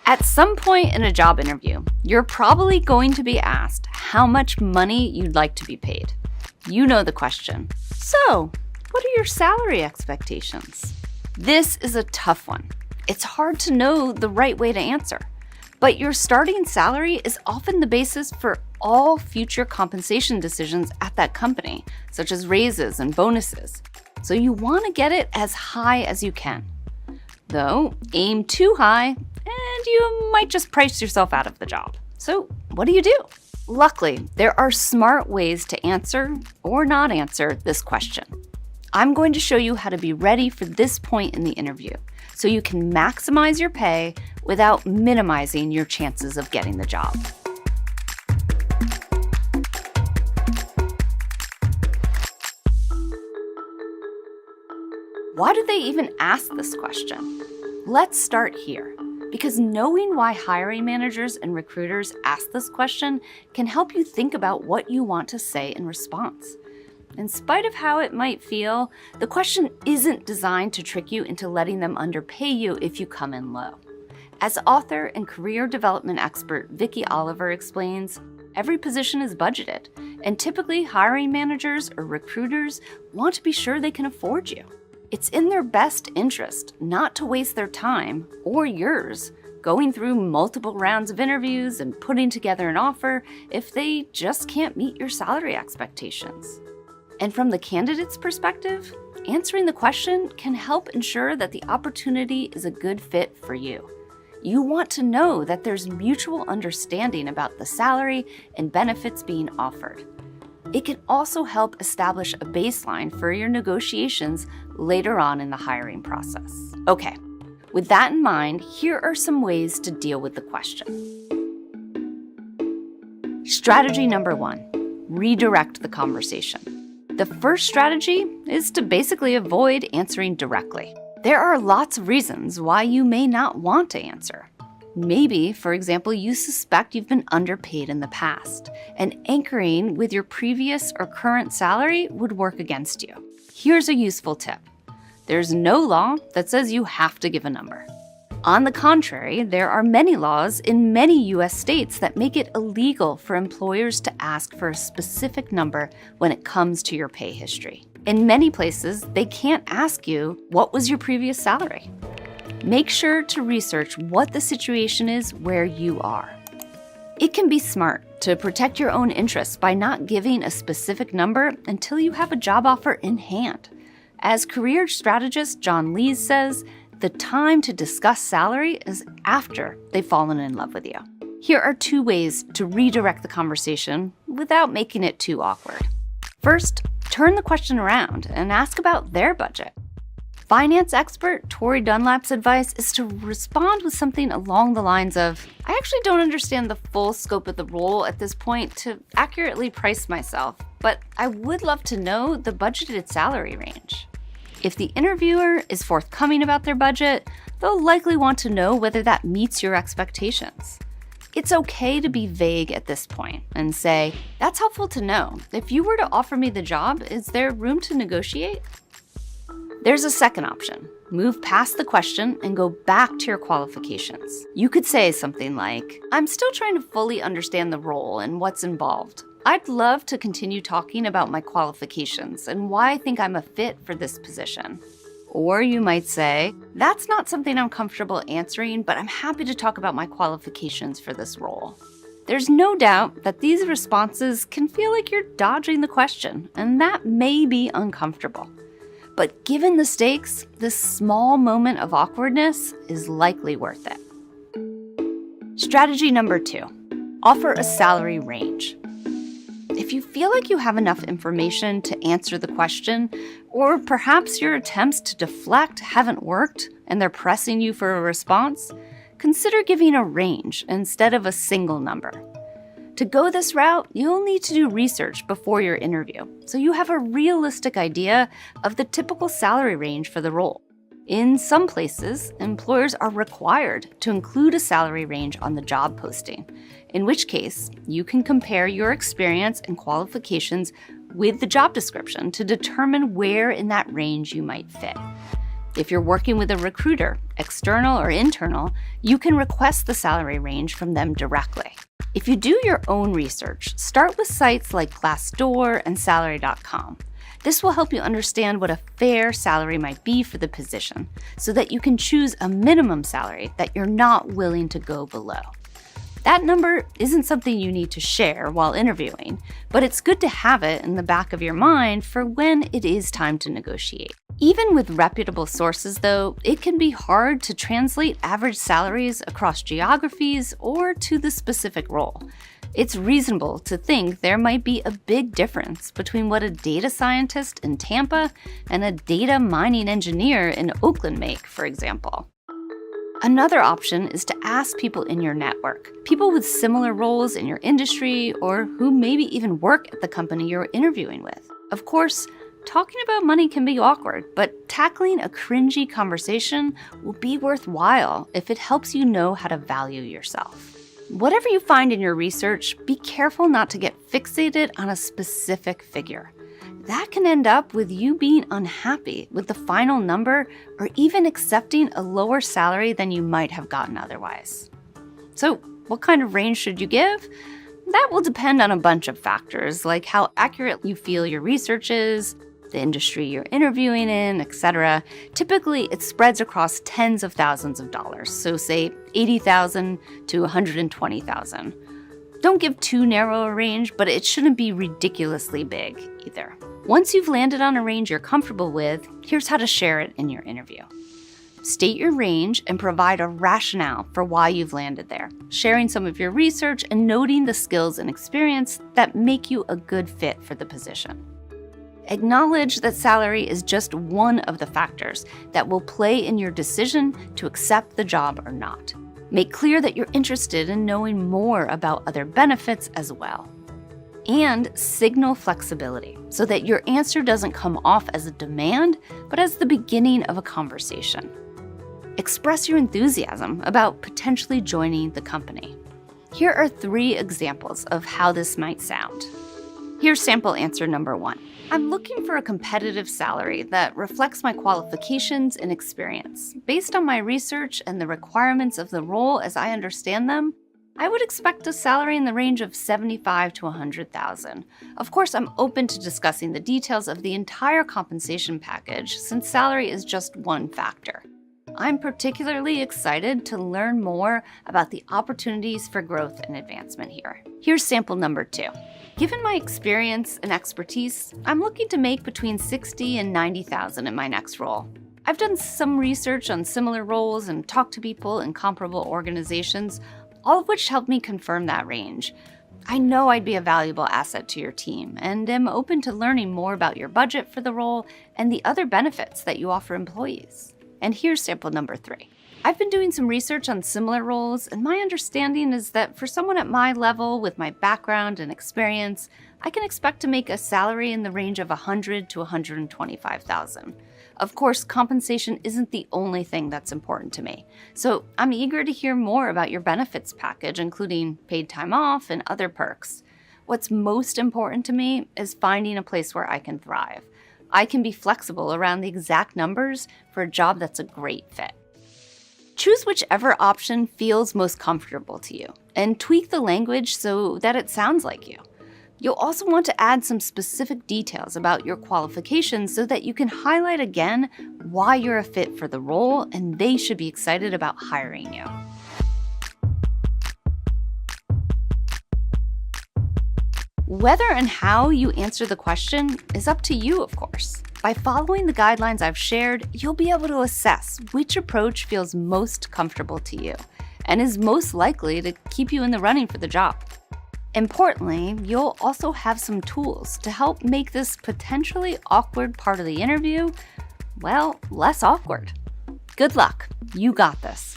At some point in a job interview, you're probably going to be asked how much money you'd like to be paid. You know the question. So, what are your salary expectations? This is a tough one. It's hard to know the right way to answer. But your starting salary is often the basis for all future compensation decisions at that company, such as raises and bonuses. So you want to get it as high as you can. Though, aim too high, and you might just price yourself out of the job. So what do you do? Luckily, there are smart ways to answer or not answer this question. I'm going to show you how to be ready for this point in the interview, so you can maximize your pay without minimizing your chances of getting the job. Why do they even ask this question? Let's start here, because knowing why hiring managers and recruiters ask this question can help you think about what you want to say in response. In spite of how it might feel, the question isn't designed to trick you into letting them underpay you if you come in low. As author and career development expert Vicki Oliver explains, every position is budgeted, and typically hiring managers or recruiters want to be sure they can afford you. It's in their best interest not to waste their time, or yours, going through multiple rounds of interviews and putting together an offer if they just can't meet your salary expectations. And from the candidate's perspective, answering the question can help ensure that the opportunity is a good fit for you. You want to know that there's mutual understanding about the salary and benefits being offered. It can also help establish a baseline for your negotiations later on in the hiring process. Okay, with that in mind, here are some ways to deal with the question. Strategy number 1, redirect the conversation. The first strategy is to basically avoid answering directly. There are lots of reasons why you may not want to answer. Maybe, for example, you suspect you've been underpaid in the past, and anchoring with your previous or current salary would work against you. Here's a useful tip. There's no law that says you have to give a number. On the contrary, there are many laws in many U.S. states that make it illegal for employers to ask for a specific number when it comes to your pay history. In many places, they can't ask you, what was your previous salary? Make sure to research what the situation is where you are. It can be smart to protect your own interests by not giving a specific number until you have a job offer in hand. As career strategist John Lees says, the time to discuss salary is after they've fallen in love with you. Here are 2 ways to redirect the conversation without making it too awkward. First, turn the question around and ask about their budget. Finance expert Tori Dunlap's advice is to respond with something along the lines of, I actually don't understand the full scope of the role at this point to accurately price myself, but I would love to know the budgeted salary range. If the interviewer is forthcoming about their budget, they'll likely want to know whether that meets your expectations. It's okay to be vague at this point and say, that's helpful to know. If you were to offer me the job, is there room to negotiate? There's a second option. Move past the question and go back to your qualifications. You could say something like, I'm still trying to fully understand the role and what's involved. I'd love to continue talking about my qualifications and why I think I'm a fit for this position. Or you might say, that's not something I'm comfortable answering, but I'm happy to talk about my qualifications for this role. There's no doubt that these responses can feel like you're dodging the question, and that may be uncomfortable. But given the stakes, this small moment of awkwardness is likely worth it. Strategy number 2, offer a salary range. If you feel like you have enough information to answer the question, or perhaps your attempts to deflect haven't worked and they're pressing you for a response, consider giving a range instead of a single number. To go this route, you'll need to do research before your interview, so you have a realistic idea of the typical salary range for the role. In some places, employers are required to include a salary range on the job posting, in which case you can compare your experience and qualifications with the job description to determine where in that range you might fit. If you're working with a recruiter, external or internal, you can request the salary range from them directly. If you do your own research, start with sites like Glassdoor and Salary.com. This will help you understand what a fair salary might be for the position, so that you can choose a minimum salary that you're not willing to go below. That number isn't something you need to share while interviewing, but it's good to have it in the back of your mind for when it is time to negotiate. Even with reputable sources, though, it can be hard to translate average salaries across geographies or to the specific role. It's reasonable to think there might be a big difference between what a data scientist in Tampa and a data mining engineer in Oakland make, for example. Another option is to ask people in your network, people with similar roles in your industry or who maybe even work at the company you're interviewing with. Of course, talking about money can be awkward, but tackling a cringy conversation will be worthwhile if it helps you know how to value yourself. Whatever you find in your research, be careful not to get fixated on a specific figure. That can end up with you being unhappy with the final number or even accepting a lower salary than you might have gotten otherwise. So, what kind of range should you give? That will depend on a bunch of factors, like how accurate you feel your research is, the industry you're interviewing in, etc. Typically, it spreads across tens of thousands of dollars, so say $80,000 to $120,000. Don't give too narrow a range, but it shouldn't be ridiculously big either. Once you've landed on a range you're comfortable with, here's how to share it in your interview. State your range and provide a rationale for why you've landed there, sharing some of your research and noting the skills and experience that make you a good fit for the position. Acknowledge that salary is just one of the factors that will play in your decision to accept the job or not. Make clear that you're interested in knowing more about other benefits as well. And signal flexibility so that your answer doesn't come off as a demand, but as the beginning of a conversation. Express your enthusiasm about potentially joining the company. Here are 3 examples of how this might sound. Here's sample answer number 1. I'm looking for a competitive salary that reflects my qualifications and experience. Based on my research and the requirements of the role as I understand them, I would expect a salary in the range of $75,000 to $100,000. Of course, I'm open to discussing the details of the entire compensation package, since salary is just one factor. I'm particularly excited to learn more about the opportunities for growth and advancement here. Here's sample number 2. Given my experience and expertise, I'm looking to make between $60,000 and $90,000 in my next role. I've done some research on similar roles and talked to people in comparable organizations, all of which helped me confirm that range. I know I'd be a valuable asset to your team and am open to learning more about your budget for the role and the other benefits that you offer employees. And here's sample number 3. I've been doing some research on similar roles, and my understanding is that for someone at my level with my background and experience, I can expect to make a salary in the range of $100,000 to $125,000. Of course, compensation isn't the only thing that's important to me, so I'm eager to hear more about your benefits package, including paid time off and other perks. What's most important to me is finding a place where I can thrive. I can be flexible around the exact numbers for a job that's a great fit. Choose whichever option feels most comfortable to you, and tweak the language so that it sounds like you. You'll also want to add some specific details about your qualifications so that you can highlight again why you're a fit for the role and they should be excited about hiring you. Whether and how you answer the question is up to you, of course. By following the guidelines I've shared, you'll be able to assess which approach feels most comfortable to you and is most likely to keep you in the running for the job. Importantly, you'll also have some tools to help make this potentially awkward part of the interview, well, less awkward. Good luck. You got this.